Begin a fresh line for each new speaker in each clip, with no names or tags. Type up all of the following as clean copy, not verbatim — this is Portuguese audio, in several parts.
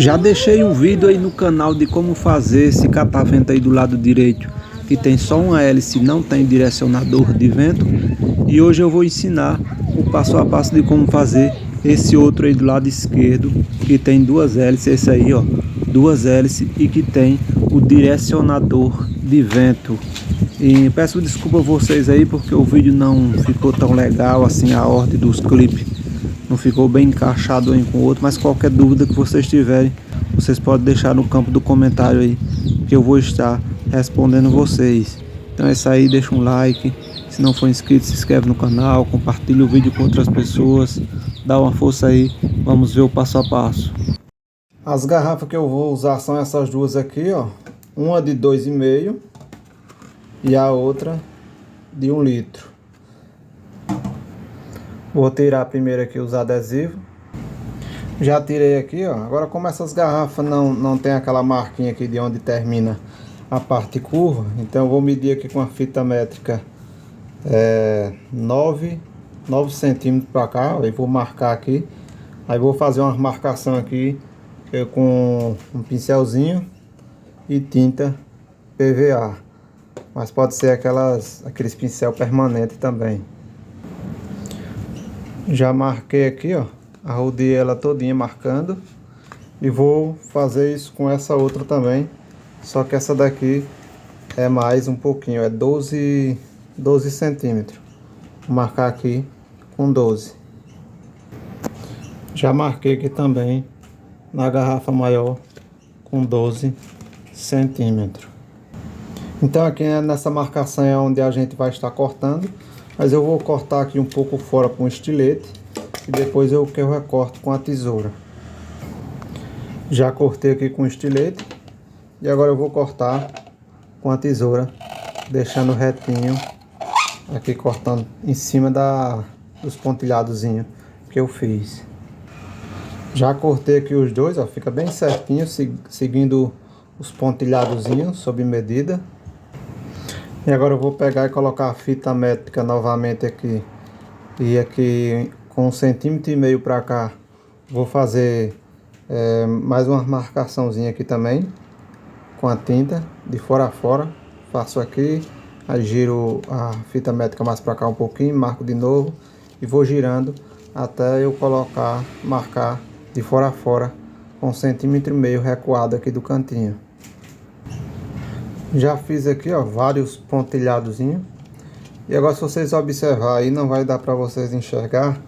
Já deixei um vídeo aí no canal de como fazer esse catavento aí do lado direito, que tem só uma hélice e não tem direcionador de vento. E hoje eu vou ensinar o passo a passo de como fazer esse outro aí do lado esquerdo, que tem duas hélices, esse aí ó, duas hélices e que tem o direcionador de vento. E peço desculpa a vocês aí porque o vídeo não ficou tão legal assim, a ordem dos clipes não ficou bem encaixado um com o outro, mas qualquer dúvida que vocês tiverem, vocês podem deixar no campo do comentário aí, que eu vou estar respondendo vocês. Então é isso aí, deixa um like, se não for inscrito se inscreve no canal, compartilha o vídeo com outras pessoas, dá uma força aí, vamos ver o passo a passo. As garrafas que eu vou usar são essas duas aqui, ó, uma de 2,5 e a outra de 1 litro. Vou tirar primeiro aqui os adesivos. Já tirei aqui, ó. Agora como essas garrafas não tem aquela marquinha aqui de onde termina a parte curva, então eu vou medir aqui com a fita métrica 9 centímetros para cá, e vou marcar aqui. Aí vou fazer uma marcação aqui com um pincelzinho e tinta PVA. Mas pode ser aqueles pincel permanente também. Já marquei aqui, ó, arrodei ela todinha marcando, e vou fazer isso com essa outra também, só que essa daqui é mais um pouquinho, é 12 centímetros. Vou marcar aqui com 12. Já marquei aqui também na garrafa maior com 12 centímetros. Então aqui nessa marcação é onde a gente vai estar cortando. Mas eu vou cortar aqui um pouco fora com o estilete e depois eu recorto com a tesoura. Já cortei aqui com o estilete e agora eu vou cortar com a tesoura, deixando retinho aqui, cortando em cima dos pontilhadozinhos que eu fiz. Já cortei aqui os dois, ó, fica bem certinho, seguindo os pontilhadozinhos sob medida. E agora eu vou pegar e colocar a fita métrica novamente aqui. E aqui com 1,5 centímetros para cá, vou fazer mais uma marcaçãozinha aqui também, com a tinta, de fora a fora. Faço aqui, aí giro a fita métrica mais para cá um pouquinho, marco de novo. E vou girando até eu marcar de fora a fora, com 1,5 centímetros recuado aqui do cantinho. Já fiz aqui, ó, vários pontilhadozinhos. E agora, se vocês observar aí, não vai dar para vocês enxergar,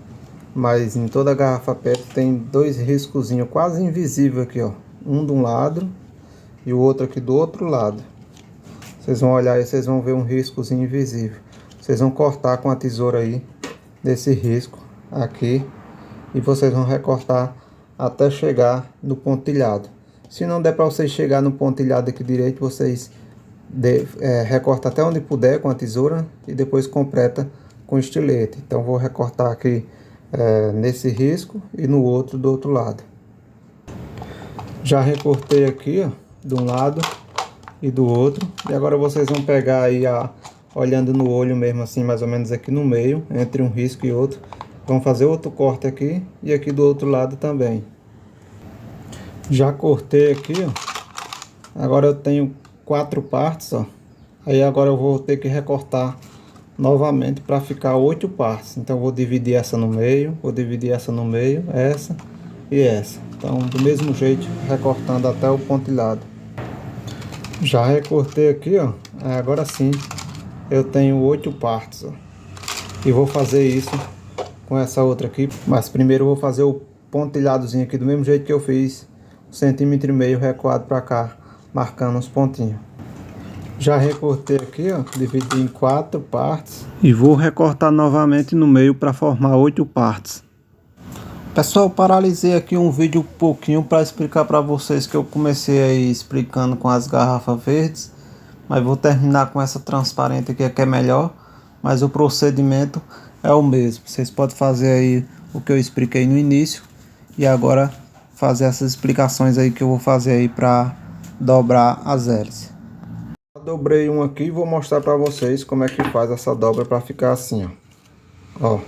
mas em toda a garrafa PET tem dois riscozinhos quase invisíveis aqui, ó. Um de um lado e o outro aqui do outro lado. Vocês vão olhar aí, vocês vão ver um riscozinho invisível. Vocês vão cortar com a tesoura aí desse risco aqui e vocês vão recortar até chegar no pontilhado. Se não der para vocês chegar no pontilhado aqui direito, vocês recorta até onde puder com a tesoura e depois completa com estilete. Então vou recortar aqui nesse risco e no outro do outro lado. Já recortei aqui, ó, de um lado e do outro. E agora vocês vão pegar aí, olhando no olho mesmo assim, mais ou menos aqui no meio, entre um risco e outro. Vão fazer outro corte aqui e aqui do outro lado também. Já cortei aqui, ó. Agora eu tenho 4 partes, ó. Aí agora eu vou ter que recortar novamente para ficar 8 partes. Então eu vou dividir essa no meio, vou dividir essa no meio, essa e essa. Então do mesmo jeito, recortando até o pontilhado. Já recortei aqui, ó. Agora sim eu tenho 8 partes, ó. E vou fazer isso com essa outra aqui. Mas primeiro eu vou fazer o pontilhadozinho aqui do mesmo jeito que eu fiz, 1,5 centímetros recuado para cá, marcando os pontinhos. Já recortei aqui, ó, dividi em 4 partes e vou recortar novamente no meio para formar 8 partes. Pessoal, paralisei aqui um vídeo um pouquinho para explicar para vocês que eu comecei aí explicando com as garrafas verdes, mas vou terminar com essa transparente aqui que é melhor, mas o procedimento é o mesmo. Vocês podem fazer aí o que eu expliquei no início e agora fazer essas explicações aí que eu vou fazer aí para dobrar as hélices. Dobrei um aqui e vou mostrar para vocês como é que faz essa dobra para ficar assim, ó.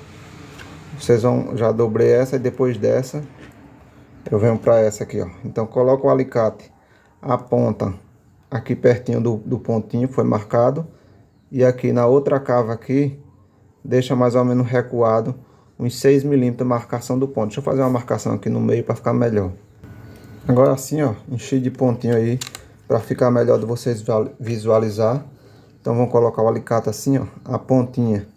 Vocês vão, já dobrei essa e depois dessa Eu venho para essa aqui, ó. Então coloca o alicate, a ponta aqui pertinho do pontinho, foi marcado. E aqui na outra cava aqui, deixa mais ou menos recuado uns 6 milímetros a marcação do ponto. Deixa eu fazer uma marcação aqui no meio para ficar melhor. Agora assim, ó, enchi de pontinho aí para ficar melhor de vocês visualizar. Então vamos colocar o alicate assim, ó, a pontinha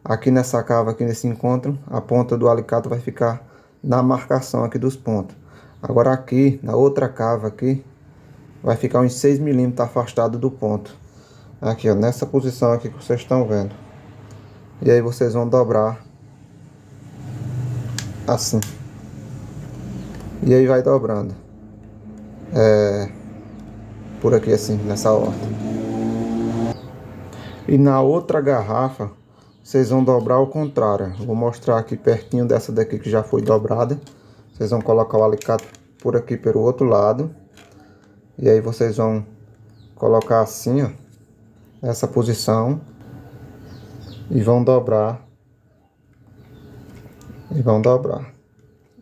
aqui nessa cava, aqui nesse encontro, a ponta do alicate vai ficar na marcação aqui dos pontos. Agora aqui, na outra cava aqui, vai ficar uns 6 milímetros afastado do ponto. Aqui, ó, nessa posição aqui que vocês estão vendo. E aí vocês vão dobrar assim. E aí vai dobrando. Por aqui assim, nessa ordem. E na outra garrafa, vocês vão dobrar ao contrário. Vou mostrar aqui pertinho dessa daqui que já foi dobrada. Vocês vão colocar o alicate por aqui pelo outro lado. E aí vocês vão colocar assim, ó, nessa posição. E vão dobrar. E vão dobrar.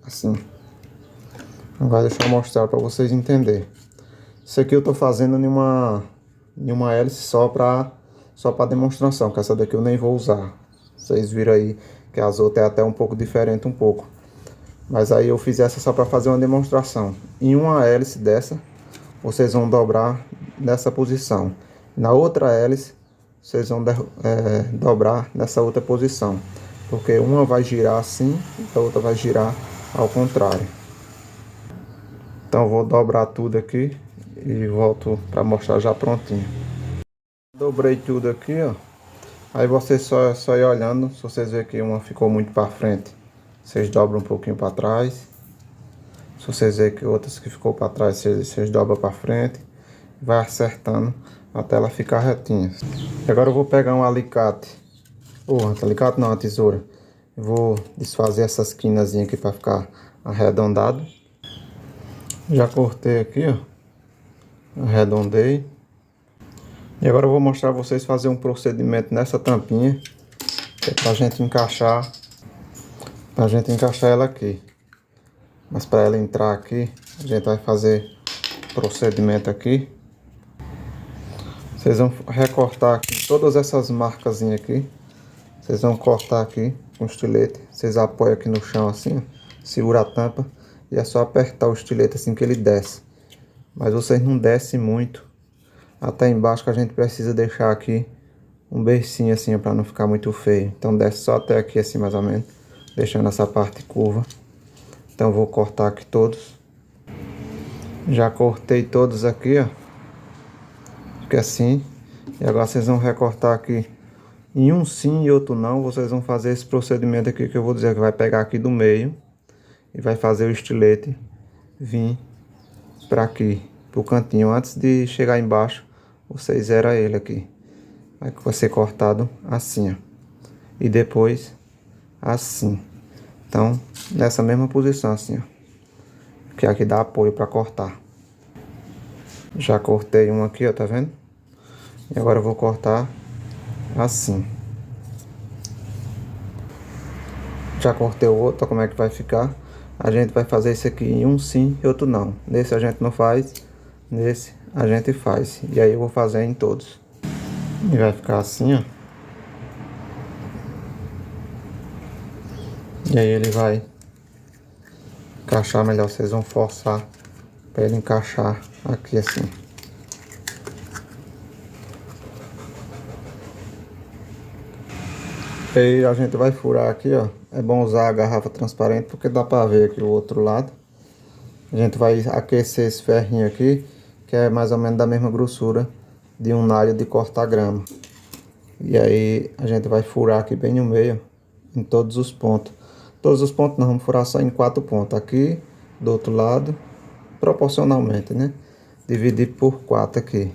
Assim. Agora deixa eu mostrar para vocês entenderem. Isso aqui eu tô fazendo em uma hélice só para demonstração, que essa daqui eu nem vou usar. Vocês viram aí que as outras é até um pouco diferente um pouco. Mas aí eu fiz essa só para fazer uma demonstração. Em uma hélice dessa, vocês vão dobrar nessa posição. Na outra hélice, vocês vão dobrar nessa outra posição. Porque uma vai girar assim e a outra vai girar ao contrário. Então eu vou dobrar tudo aqui e volto para mostrar já prontinho. Dobrei tudo aqui, ó. Aí vocês só ir olhando. Se vocês verem que uma ficou muito para frente, vocês dobram um pouquinho para trás. Se vocês verem que outras que ficou para trás, vocês dobram para frente. Vai acertando até ela ficar retinha. Agora eu vou pegar um alicate. Alicate não, uma tesoura. Vou desfazer essas quinazinhas aqui para ficar arredondado. Já cortei aqui, ó. Arredondei. E agora eu vou mostrar a vocês fazer um procedimento nessa tampinha, que é pra gente encaixar ela aqui. Mas para ela entrar aqui, a gente vai fazer procedimento aqui. Vocês vão recortar aqui todas essas marcazinhas aqui. Vocês vão cortar aqui com o estilete. Vocês apoiam aqui no chão assim, ó, segura a tampa e é só apertar o estilete assim que ele desce. Mas vocês não descem muito até embaixo, que a gente precisa deixar aqui um bercinho assim, para não ficar muito feio. Então desce só até aqui assim mais ou menos, deixando essa parte curva. Então vou cortar aqui todos. Já cortei todos aqui, ó. Fica assim. E agora vocês vão recortar aqui em um sim e outro não. Vocês vão fazer esse procedimento aqui que eu vou dizer, que vai pegar aqui do meio e vai fazer o estilete vir para aqui, pro cantinho. Antes de chegar embaixo, vocês zeram ele aqui. Aí vai ser cortado assim, ó. E depois assim. Então, nessa mesma posição assim, ó. Que aqui dá apoio para cortar. Já cortei um aqui, ó, tá vendo? E agora eu vou cortar assim. Já cortei o outro, ó, como é que vai ficar. A gente vai fazer isso aqui em um sim e outro não. Nesse a gente não faz, nesse a gente faz. E aí eu vou fazer em todos. E vai ficar assim, ó. E aí ele vai encaixar melhor. Vocês vão forçar para ele encaixar aqui assim. E aí a gente vai furar aqui, ó. É bom usar a garrafa transparente porque dá para ver aqui o outro lado. A gente vai aquecer esse ferrinho aqui, que é mais ou menos da mesma grossura de um nalho de cortar grama. E aí a gente vai furar aqui bem no meio, em todos os pontos. Todos os pontos nós vamos furar só em 4 pontos. Aqui, do outro lado, proporcionalmente, né? Dividir por 4 aqui.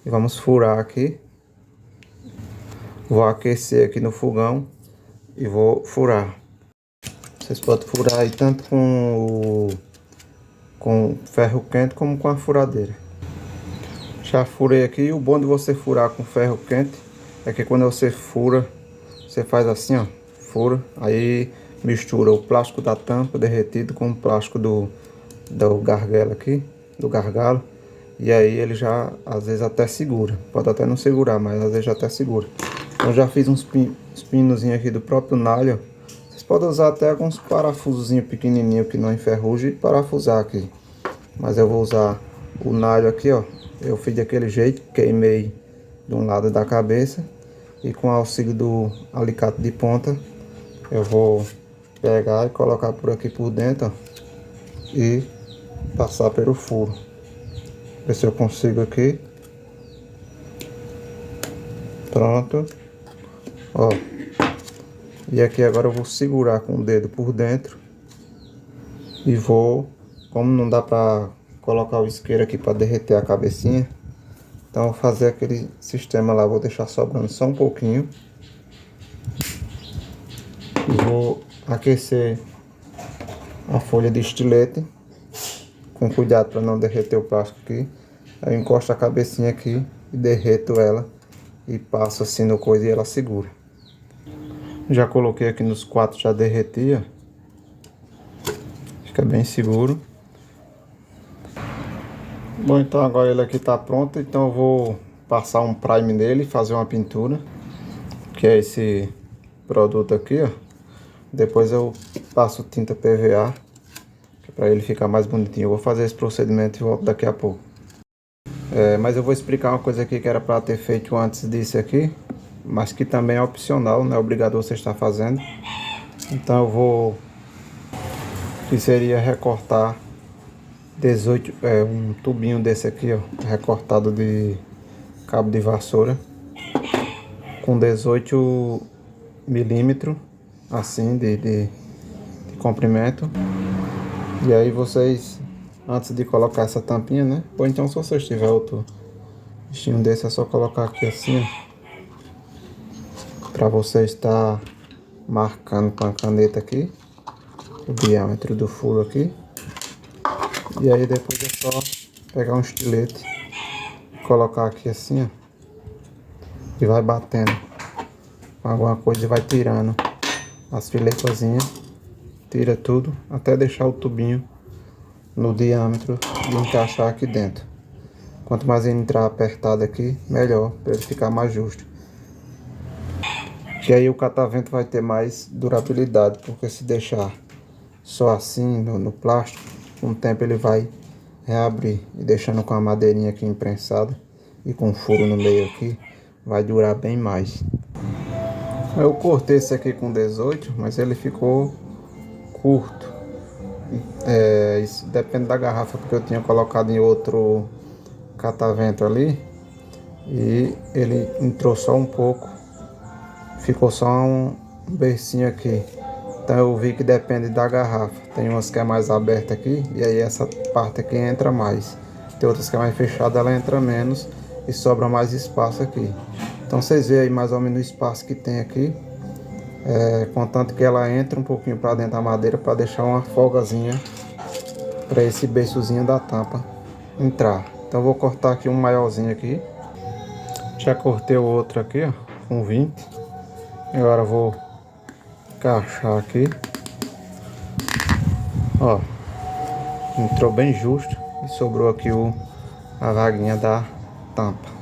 E vamos furar aqui. Vou aquecer aqui no fogão e vou furar. Vocês podem furar aí tanto com ferro quente como com a furadeira. Já furei aqui. O bom de você furar com ferro quente é que quando você fura, você faz assim, ó, fura, aí mistura o plástico da tampa derretido com o plástico do gargalo aqui, do gargalo. E aí ele já, às vezes até segura. Pode até não segurar, mas às vezes já até segura. Então já fiz uns pinozinhos aqui do próprio nalho. Vocês podem usar até alguns parafusozinhos pequenininhos que não enferrujam e parafusar aqui. Mas eu vou usar o nalho aqui, ó. Eu fiz daquele jeito, queimei de um lado da cabeça. E com o auxílio do alicate de ponta, eu vou pegar e colocar por aqui por dentro, ó, e passar pelo furo. Ver se eu consigo aqui. Pronto. Ó. E aqui agora eu vou segurar com o dedo por dentro. E vou, como não dá pra colocar o isqueiro aqui pra derreter a cabecinha, então eu vou fazer aquele sistema lá, vou deixar sobrando só um pouquinho. E vou aquecer a folha de estilete, com cuidado para não derreter o plástico aqui. Aí eu encosto a cabecinha aqui e derreto ela e passo assim no coisa e ela segura. Já coloquei aqui nos 4, já derreti, ó. Fica bem seguro. Bom, então agora ele aqui tá pronto, então eu vou passar um prime nele e fazer uma pintura, que é esse produto aqui, ó. Depois eu passo tinta PVA, para ele ficar mais bonitinho. Eu vou fazer esse procedimento e volto daqui a pouco. Mas eu vou explicar uma coisa aqui que era para ter feito antes disso aqui, mas que também é opcional, não é obrigado você estar fazendo. Então eu vou, que seria recortar 18, um tubinho desse aqui, ó, recortado de cabo de vassoura, com 18 milímetros, assim, de comprimento. E aí vocês, antes de colocar essa tampinha, né? Ou então se vocês tiver outro bichinho desse, é só colocar aqui assim, ó, pra você estar marcando com a caneta aqui o diâmetro do furo aqui. E aí depois é só pegar um estilete e colocar aqui assim, ó, e vai batendo com alguma coisa e vai tirando as filetozinhas. Tira tudo até deixar o tubinho no diâmetro de encaixar aqui dentro. Quanto mais ele entrar apertado aqui, melhor, para ele ficar mais justo. Que aí o catavento vai ter mais durabilidade, porque se deixar só assim no plástico, com o tempo ele vai reabrir. E deixando com a madeirinha aqui imprensada e com furo no meio aqui, vai durar bem mais. Eu cortei esse aqui com 18, mas ele ficou curto. Isso depende da garrafa, porque eu tinha colocado em outro catavento ali e ele entrou só um pouco, ficou só um bercinho aqui. Então eu vi que depende da garrafa. Tem umas que é mais aberta aqui e aí essa parte aqui entra mais. Tem outras que é mais fechada, ela entra menos e sobra mais espaço aqui. Então vocês veem aí mais ou menos o espaço que tem aqui. Contanto que ela entre um pouquinho para dentro da madeira, para deixar uma folgazinha para esse beiçozinho da tampa entrar. Então eu vou cortar aqui um maiorzinho aqui. Já cortei o outro aqui, ó, com 20. Agora eu vou encaixar aqui. Ó, entrou bem justo e sobrou aqui a vaguinha da tampa.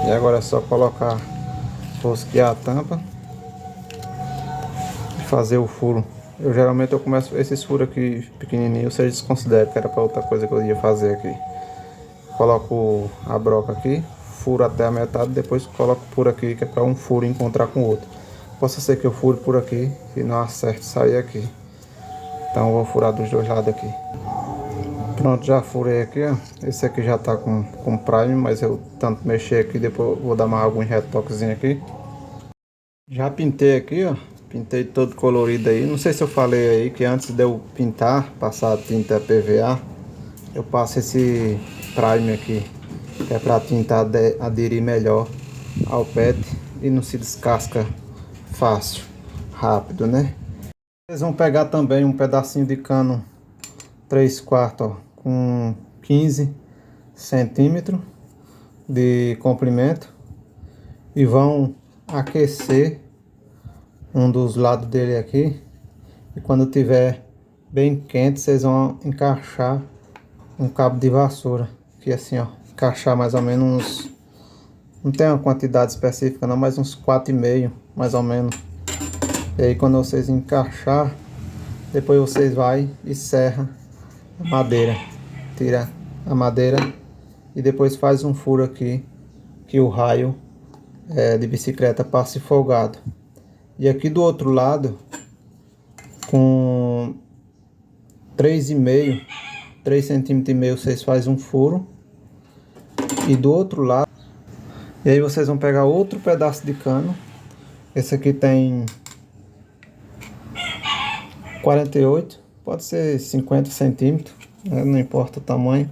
E agora é só colocar, rosquear a tampa e fazer o furo. Geralmente eu começo esses furos aqui pequenininhos, vocês desconsideram que era para outra coisa que eu ia fazer aqui. Coloco a broca aqui, furo até a metade, depois coloco por aqui, que é para um furo encontrar com o outro. Possa ser que eu fure por aqui e não acerte sair aqui. Então eu vou furar dos dois lados aqui. Pronto, já furei aqui, ó. Esse aqui já tá com prime, mas eu tanto mexer aqui, depois vou dar mais alguns retoquezinhos aqui. Já pintei aqui, ó. Pintei todo colorido aí. Não sei se eu falei aí que antes de eu pintar, passar a tinta PVA, eu passo esse prime aqui, que é pra tinta aderir melhor ao pet e não se descasca fácil, rápido, né? Vocês vão pegar também um pedacinho de cano 3/4, ó, com 15 centímetros de comprimento e vão aquecer um dos lados dele aqui, e quando tiver bem quente, vocês vão encaixar um cabo de vassoura. Aqui assim, ó. Encaixar mais ou menos uns... Não tem uma quantidade específica não, mas uns 4,5 mais ou menos. E aí quando vocês encaixar, depois vocês vai e serra a madeira. Tira a madeira e depois faz um furo aqui, que o raio de bicicleta passe folgado. E aqui do outro lado, com 3,5, 3,5 cm, vocês fazem um furo. E do outro lado, e aí vocês vão pegar outro pedaço de cano. Esse aqui tem 48, pode ser 50 centímetros, né? Não importa o tamanho.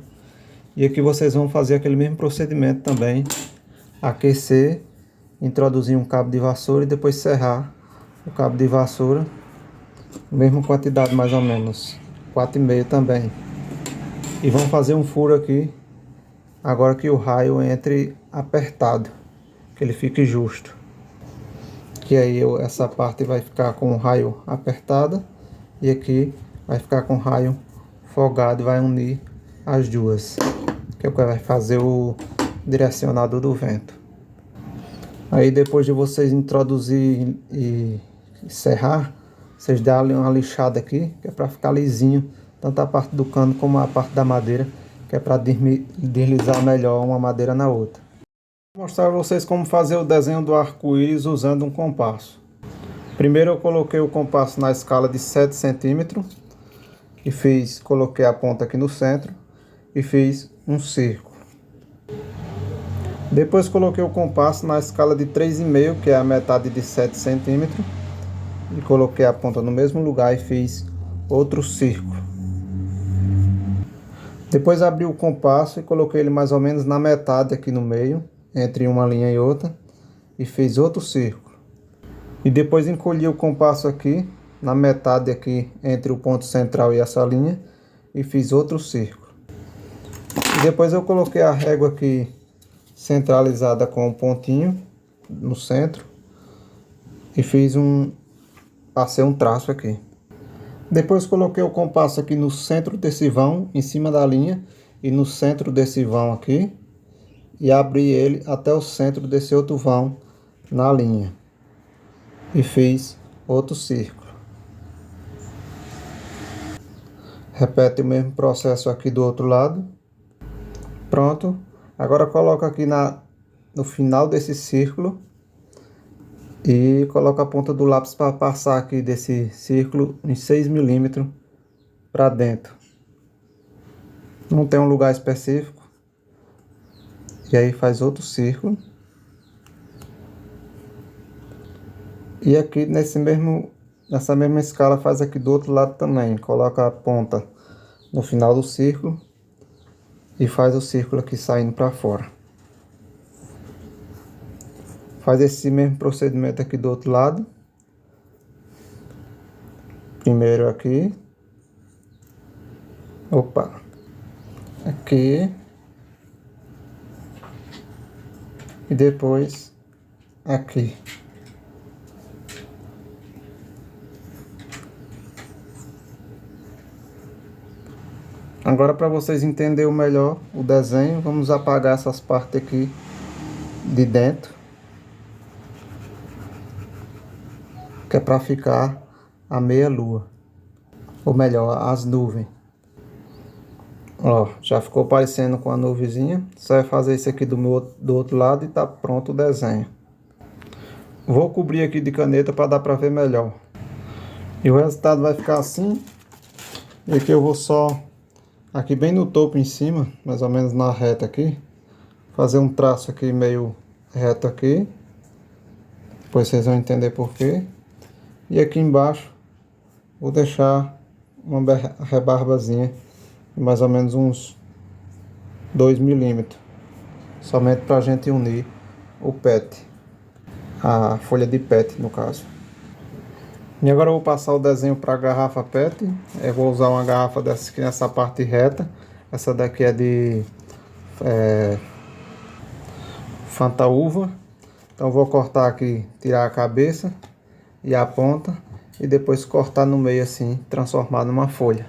E aqui vocês vão fazer aquele mesmo procedimento também. Aquecer, introduzir um cabo de vassoura e depois serrar o cabo de vassoura. Mesma quantidade mais ou menos, 4,5 também. E vão fazer um furo aqui, agora que o raio entre apertado, que ele fique justo. Que aí essa parte vai ficar com o raio apertado e aqui vai ficar com o raio folgado e vai unir as duas, que é o que vai fazer o direcionador do vento. Aí depois de vocês introduzir e serrar, vocês dão uma lixada aqui, que é para ficar lisinho, tanto a parte do cano como a parte da madeira, que é para deslizar melhor uma madeira na outra. Vou mostrar a vocês como fazer o desenho do arco-íris usando um compasso. Primeiro eu coloquei o compasso na escala de 7 centímetros e coloquei a ponta aqui no centro e fiz um círculo. Depois coloquei o compasso na escala de 3,5, que é a metade de 7 centímetros, e coloquei a ponta no mesmo lugar e fiz outro círculo. Depois abri o compasso e coloquei ele mais ou menos na metade aqui no meio, entre uma linha e outra, e fiz outro círculo. E depois encolhi o compasso aqui na metade aqui entre o ponto central e essa linha e fiz outro círculo. E depois eu coloquei a régua aqui centralizada com um pontinho no centro e passei um traço aqui. Depois coloquei o compasso aqui no centro desse vão, em cima da linha e no centro desse vão aqui, e abri ele até o centro desse outro vão na linha e fiz outro círculo. Repete o mesmo processo aqui do outro lado. Pronto. Agora coloco aqui no final desse círculo e coloco a ponta do lápis para passar aqui desse círculo em 6 milímetros para dentro. Não tem um lugar específico. E aí faz outro círculo. E aqui nessa mesma escala faz aqui do outro lado também. Coloca a ponta no final do círculo e faz o círculo aqui saindo para fora. Faz esse mesmo procedimento aqui do outro lado. Primeiro aqui. Opa. Aqui. E depois aqui. Agora, para vocês entenderem melhor o desenho, vamos apagar essas partes aqui de dentro, que é para ficar a meia lua, ou melhor, as nuvens. Ó, já ficou parecendo com a nuvenzinha. Só vai fazer isso aqui do outro lado e tá pronto o desenho. Vou cobrir aqui de caneta para dar para ver melhor. E o resultado vai ficar assim. E aqui eu vou só, aqui bem no topo em cima, mais ou menos na reta aqui, fazer um traço aqui meio reto aqui. Depois vocês vão entender por quê. E aqui embaixo vou deixar uma rebarbazinha de mais ou menos uns 2 milímetros, somente para a gente unir o PET, a folha de PET no caso. E agora eu vou passar o desenho para a garrafa PET. Eu vou usar uma garrafa dessa aqui nessa parte reta. Essa daqui é de Fanta Uva. Então vou cortar aqui, tirar a cabeça e a ponta e depois cortar no meio assim, transformar numa folha.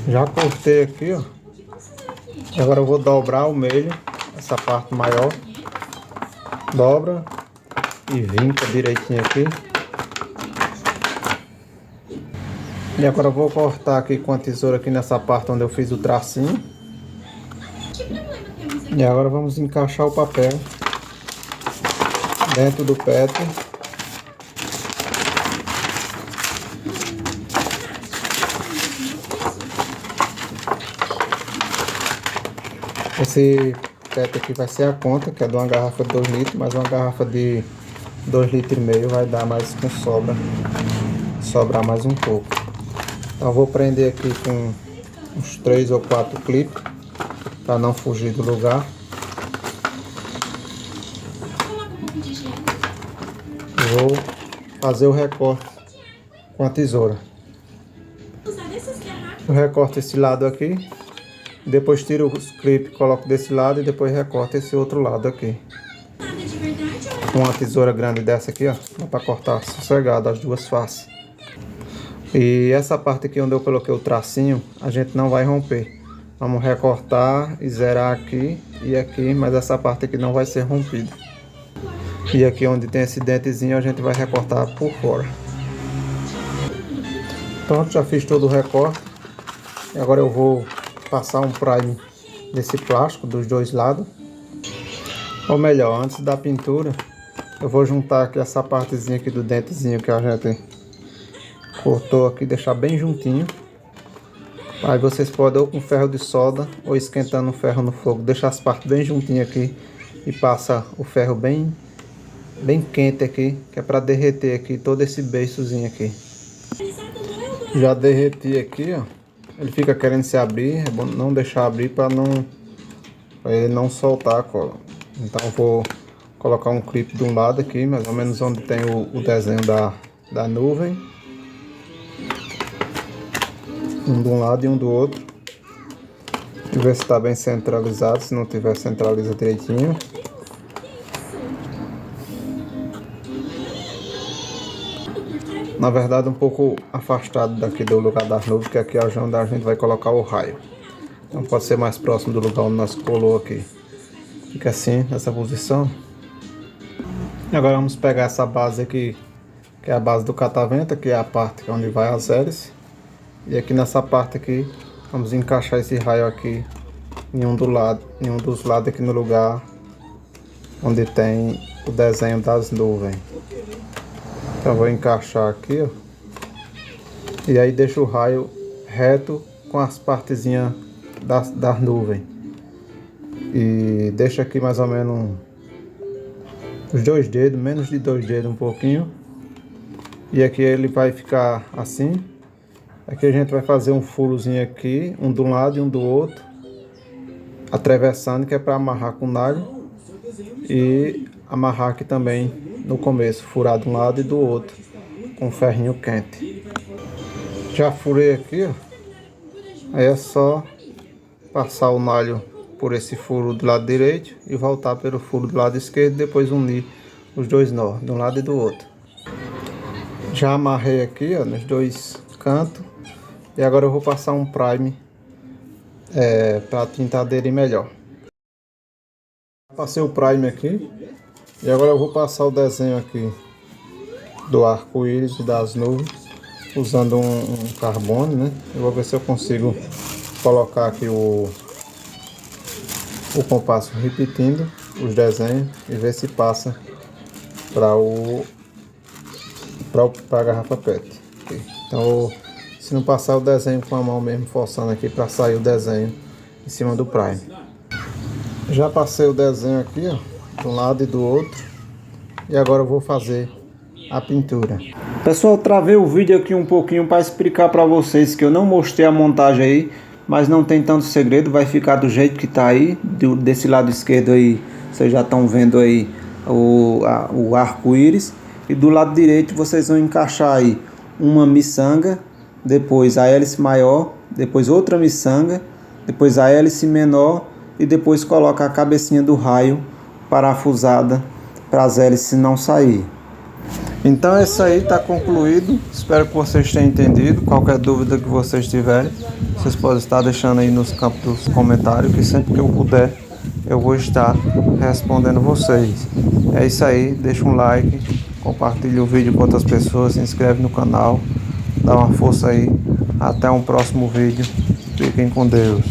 Já cortei aqui, ó. Agora eu vou dobrar o meio, essa parte maior. Dobra e vinca direitinho aqui. E agora eu vou cortar aqui com a tesoura aqui nessa parte onde eu fiz o tracinho. E agora vamos encaixar o papel dentro do petro. Esse petro aqui vai ser a conta, que é de uma garrafa de 2 litros, mas uma garrafa de 2,5 litros vai dar mais com sobra, sobrar mais um pouco. Então eu vou prender aqui com uns 3 ou 4 clipes, para não fugir do lugar. Vou fazer o recorte com a tesoura. Eu recorto esse lado aqui, depois tiro os clipes, coloco desse lado e depois recorto esse outro lado aqui. Com uma tesoura grande dessa aqui, ó, dá para cortar sossegado as duas faces. E essa parte aqui onde eu coloquei o tracinho, a gente não vai romper. Vamos recortar e zerar aqui e aqui, mas essa parte aqui não vai ser rompida. E aqui onde tem esse dentezinho a gente vai recortar por fora. Pronto, já fiz todo o recorte. E agora eu vou passar um prime desse plástico dos dois lados. Ou melhor, antes da pintura, eu vou juntar aqui essa partezinha aqui do dentezinho que a gente cortou aqui, deixar bem juntinho. Aí vocês podem ou com ferro de solda ou esquentando o ferro no fogo, deixar as partes bem juntinhas aqui e passa o ferro bem quente aqui, que é para derreter aqui todo esse beiçozinho aqui. Já derreti aqui, ó. Ele fica querendo se abrir, é bom não deixar abrir para ele não soltar a cola. Então eu vou colocar um clipe de um lado aqui, mais ou menos onde tem o desenho da nuvem. Um de um lado e um do outro. E ver se está bem centralizado. Se não tiver, centraliza direitinho. Na verdade um pouco afastado daqui do lugar das nuvens, que aqui é onde a gente vai colocar o raio. Então pode ser mais próximo do lugar onde nós colou aqui. Fica assim, nessa posição. E agora vamos pegar essa base aqui, que é a base do catavento, que é a parte onde vai as hélices. E aqui nessa parte aqui, vamos encaixar esse raio aqui em um dos lados aqui no lugar onde tem o desenho das nuvens. Então vou encaixar aqui, ó. E aí deixo o raio reto com as partezinhas das nuvens. E deixo aqui mais ou menos os 2 dedos, menos de 2 dedos um pouquinho. E aqui ele vai ficar assim. Aqui a gente vai fazer um furozinho aqui, um de um lado e um do outro, atravessando, que é para amarrar com nalho. E amarrar aqui também no começo, furar de um lado e do outro, com um ferrinho quente. Já furei aqui, ó. Aí é só passar o nalho por esse furo do lado direito e voltar pelo furo do lado esquerdo, depois unir os dois nós, de um lado e do outro. Já amarrei aqui, ó, nos dois cantos. E agora eu vou passar um prime para a tinta aderir melhor. Passei o prime aqui. E agora eu vou passar o desenho aqui do arco-íris e das nuvens, usando um carbono, né? Eu vou ver se eu consigo colocar aqui o compasso repetindo os desenhos e ver se passa para a garrafa PET. Okay. Então, se não passar o desenho com a mão mesmo, forçando aqui para sair o desenho em cima do prime. Já passei o desenho aqui, ó, de um lado e do outro. E agora eu vou fazer a pintura. Pessoal, travei o vídeo aqui um pouquinho para explicar para vocês que eu não mostrei a montagem aí, mas não tem tanto segredo, vai ficar do jeito que tá aí. Desse lado esquerdo aí, vocês já estão vendo aí o arco-íris. E do lado direito vocês vão encaixar aí uma miçanga, depois a hélice maior, depois outra miçanga, depois a hélice menor e depois coloca a cabecinha do raio parafusada para as hélices não sair. Então é isso aí, está concluído. Espero que vocês tenham entendido. Qualquer dúvida que vocês tiverem, vocês podem estar deixando aí nos campos dos comentários, que sempre que eu puder eu vou estar respondendo vocês. É isso aí, deixa um like, compartilha o vídeo com outras pessoas, se inscreve no canal, dá uma força aí. Até um próximo vídeo. Fiquem com Deus.